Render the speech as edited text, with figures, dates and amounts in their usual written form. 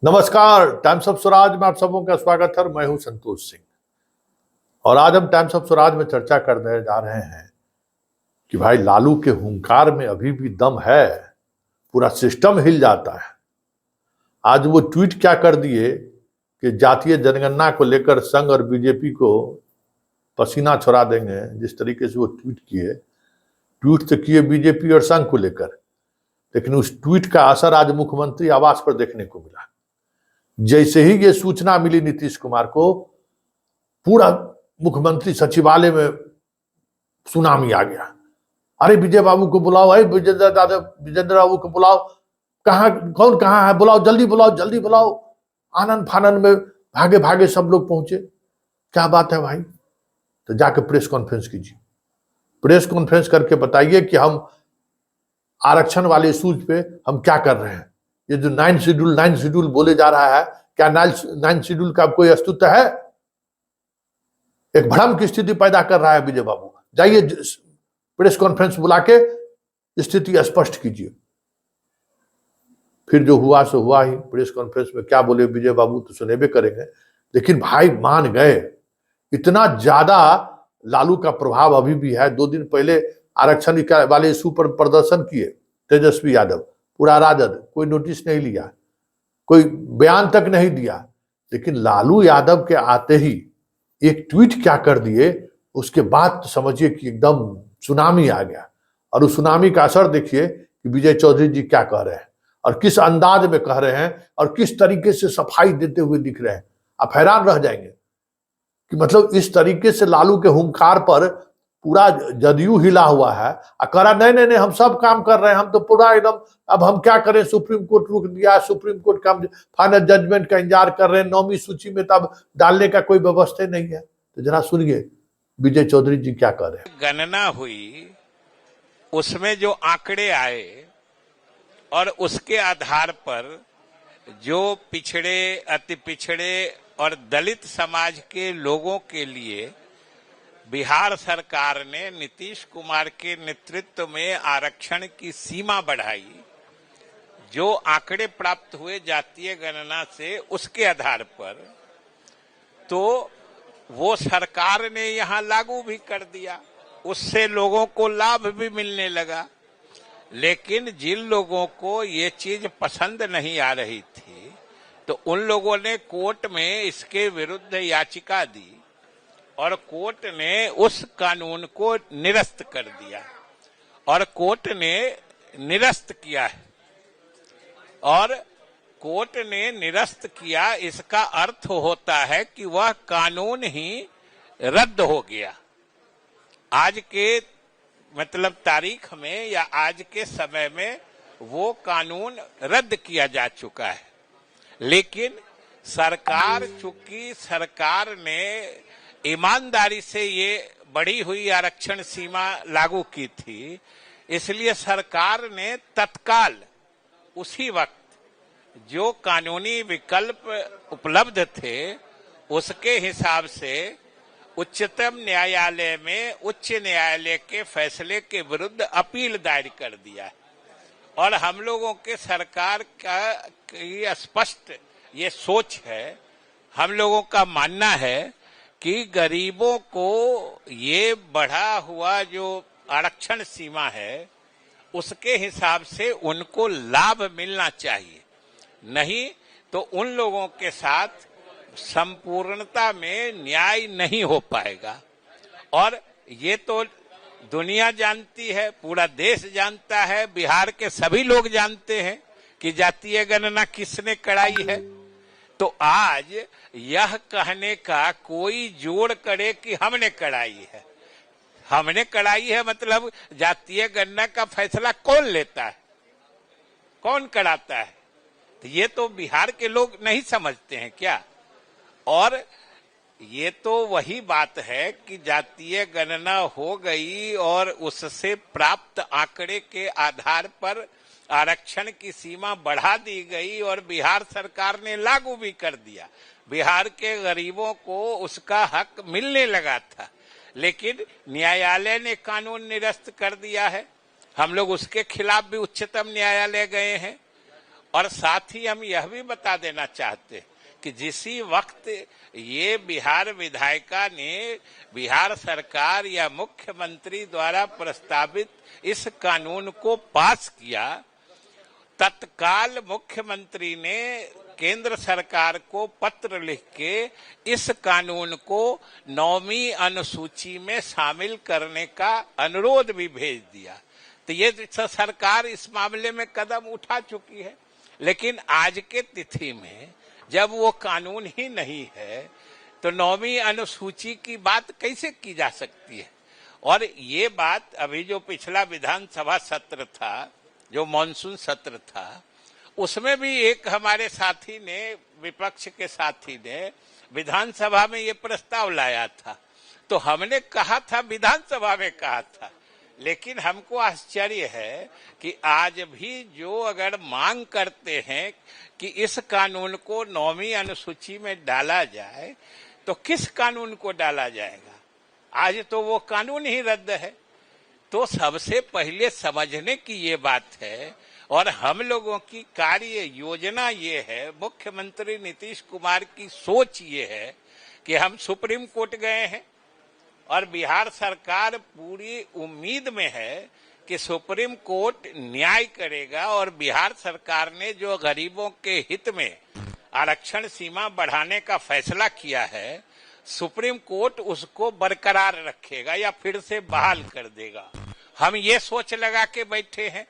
नमस्कार। Times of Swaraj में आप सबों का स्वागत है। मैं हूं संतोष सिंह और आज हम टाइम्स ऑफ स्वराज में चर्चा करने जा रहे हैं कि भाई लालू के हुंकार में अभी भी दम है, पूरा सिस्टम हिल जाता है। आज वो ट्वीट क्या कर दिए कि जातीय जनगणना को लेकर संघ और बीजेपी को पसीना छुड़ा देंगे। जिस तरीके से वो ट्वीट किए, ट्वीट तो किए बीजेपी और संघ को लेकर, लेकिन उस ट्वीट का असर आज मुख्यमंत्री आवास पर देखने को मिला। जैसे ही ये सूचना मिली नीतीश कुमार को, पूरा मुख्यमंत्री सचिवालय में सुनामी आ गया। अरे विजय बाबू को बुलाओ, अरे विजेंद्र बाबू को बुलाओ, कौन कहाँ है, बुलाओ, जल्दी बुलाओ, जल्दी बुलाओ। आनंद फानंद में भागे भागे सब लोग पहुंचे। क्या बात है भाई? तो जाके प्रेस कॉन्फ्रेंस कीजिए, प्रेस कॉन्फ्रेंस करके बताइए कि हम आरक्षण वाले इशूज पे हम क्या कर रहे हैं। ये जो नाइन शेड्यूल बोले जा रहा है, क्या नाइन शेड्यूल का कोई अस्तित्व है? एक भ्रम की स्थिति पैदा कर रहा है विजय बाबू। जाइए प्रेस कॉन्फ्रेंस बुला के स्थिति स्पष्ट कीजिए। फिर जो हुआ सो हुआ ही। प्रेस कॉन्फ्रेंस में क्या बोले विजय बाबू तो सुनेबे करेंगे, लेकिन भाई मान गए। इतना ज्यादा लालू का प्रभाव अभी भी है। 2 दिन पहले आरक्षण वाले इशू पर प्रदर्शन किए तेजस्वी यादव, पूरा राजद, कोई नोटिस नहीं लिया, कोई बयान तक नहीं दिया। लेकिन लालू यादव के आते ही एक ट्वीट क्या कर दिए, उसके बाद तो समझिए कि एकदम सुनामी आ गया। और उस सुनामी का असर देखिए कि विजय चौधरी जी क्या कह रहे हैं और किस अंदाज में कह रहे हैं और किस तरीके से सफाई देते हुए दिख रहे हैं। आप हैरान रह जाएंगे कि मतलब इस तरीके से लालू के हुंकार पर पूरा जदयू हिला हुआ है। करा नहीं नहीं नहीं, हम सब काम कर रहे हैं, हम तो पूरा एकदम, अब हम क्या करें, सुप्रीम कोर्ट रुक दिया, सुप्रीम कोर्ट का फाइनल जजमेंट का इंतजार कर रहे हैं, 9वीं सूची में तब डालने का कोई व्यवस्था नहीं है। तो जरा सुनिए विजय चौधरी जी क्या कह रहे हैं। गणना हुई, उसमें जो आंकड़े आए और उसके आधार पर जो पिछड़े, अति पिछड़े और दलित समाज के लोगों के लिए बिहार सरकार ने नीतीश कुमार के नेतृत्व में आरक्षण की सीमा बढ़ाई, जो आंकड़े प्राप्त हुए जातीय गणना से, उसके आधार पर तो वो सरकार ने यहां लागू भी कर दिया। उससे लोगों को लाभ भी मिलने लगा। लेकिन जिन लोगों को ये चीज पसंद नहीं आ रही थी, तो उन लोगों ने कोर्ट में इसके विरुद्ध याचिका दी और कोर्ट ने उस कानून को निरस्त कर दिया। और कोर्ट ने निरस्त किया है, और कोर्ट ने निरस्त किया, इसका अर्थ होता है कि वह कानून ही रद्द हो गया। आज के मतलब तारीख में या आज के समय में वो कानून रद्द किया जा चुका है। लेकिन सरकार, चूंकि सरकार ने ईमानदारी से ये बढ़ी हुई आरक्षण सीमा लागू की थी, इसलिए सरकार ने तत्काल उसी वक्त जो कानूनी विकल्प उपलब्ध थे उसके हिसाब से उच्चतम न्यायालय में उच्च न्यायालय के फैसले के विरुद्ध अपील दायर कर दिया। और हम लोगों के सरकार का ये स्पष्ट ये सोच है, हम लोगों का मानना है कि गरीबों को ये बढ़ा हुआ जो आरक्षण सीमा है उसके हिसाब से उनको लाभ मिलना चाहिए। नहीं तो उन लोगों के साथ संपूर्णता में न्याय नहीं हो पाएगा। और ये तो दुनिया जानती है, पूरा देश जानता है, बिहार के सभी लोग जानते हैं कि जातीय गणना किसने कराई है। तो आज यह कहने का कोई जोड़ करे कि हमने कराई है, हमने कराई है, मतलब जातीय गणना का फैसला कौन लेता है, कौन कराता है? तो ये तो बिहार के लोग नहीं समझते हैं क्या? और ये तो वही बात है कि जातीय गणना हो गई और उससे प्राप्त आंकड़े के आधार पर आरक्षण की सीमा बढ़ा दी गई और बिहार सरकार ने लागू भी कर दिया। बिहार के गरीबों को उसका हक मिलने लगा था, लेकिन न्यायालय ने कानून निरस्त कर दिया है। हम लोग उसके खिलाफ भी उच्चतम न्यायालय गए हैं और साथ ही हम यह भी बता देना चाहते हैं कि जिसी वक्त ये बिहार विधायिका ने बिहार सरकार या मुख्यमंत्री द्वारा प्रस्तावित इस कानून को पास किया, तत्काल मुख्यमंत्री ने केंद्र सरकार को पत्र लिख के इस कानून को 9वीं अनुसूची में शामिल करने का अनुरोध भी भेज दिया। तो ये सरकार इस मामले में कदम उठा चुकी है, लेकिन आज के तिथि में जब वो कानून ही नहीं है तो 9वीं अनुसूची की बात कैसे की जा सकती है। और ये बात अभी जो पिछला विधानसभा सत्र था, जो मॉनसून सत्र था, उसमें भी एक हमारे साथी ने, विपक्ष के साथी ने विधानसभा में ये प्रस्ताव लाया था। तो हमने कहा था, विधानसभा में कहा था, लेकिन हमको आश्चर्य है कि आज भी जो अगर मांग करते हैं कि इस कानून को 9वीं अनुसूची में डाला जाए, तो किस कानून को डाला जाएगा? आज तो वो कानून ही रद्द है। तो सबसे पहले समझने की ये बात है, और हम लोगों की कार्य योजना ये है, मुख्यमंत्री नीतीश कुमार की सोच ये है कि हम सुप्रीम कोर्ट गए हैं और बिहार सरकार पूरी उम्मीद में है कि सुप्रीम कोर्ट न्याय करेगा, और बिहार सरकार ने जो गरीबों के हित में आरक्षण सीमा बढ़ाने का फैसला किया है, सुप्रीम कोर्ट उसको बरकरार रखेगा या फिर से बहाल कर देगा। हम ये सोच लगा के बैठे हैं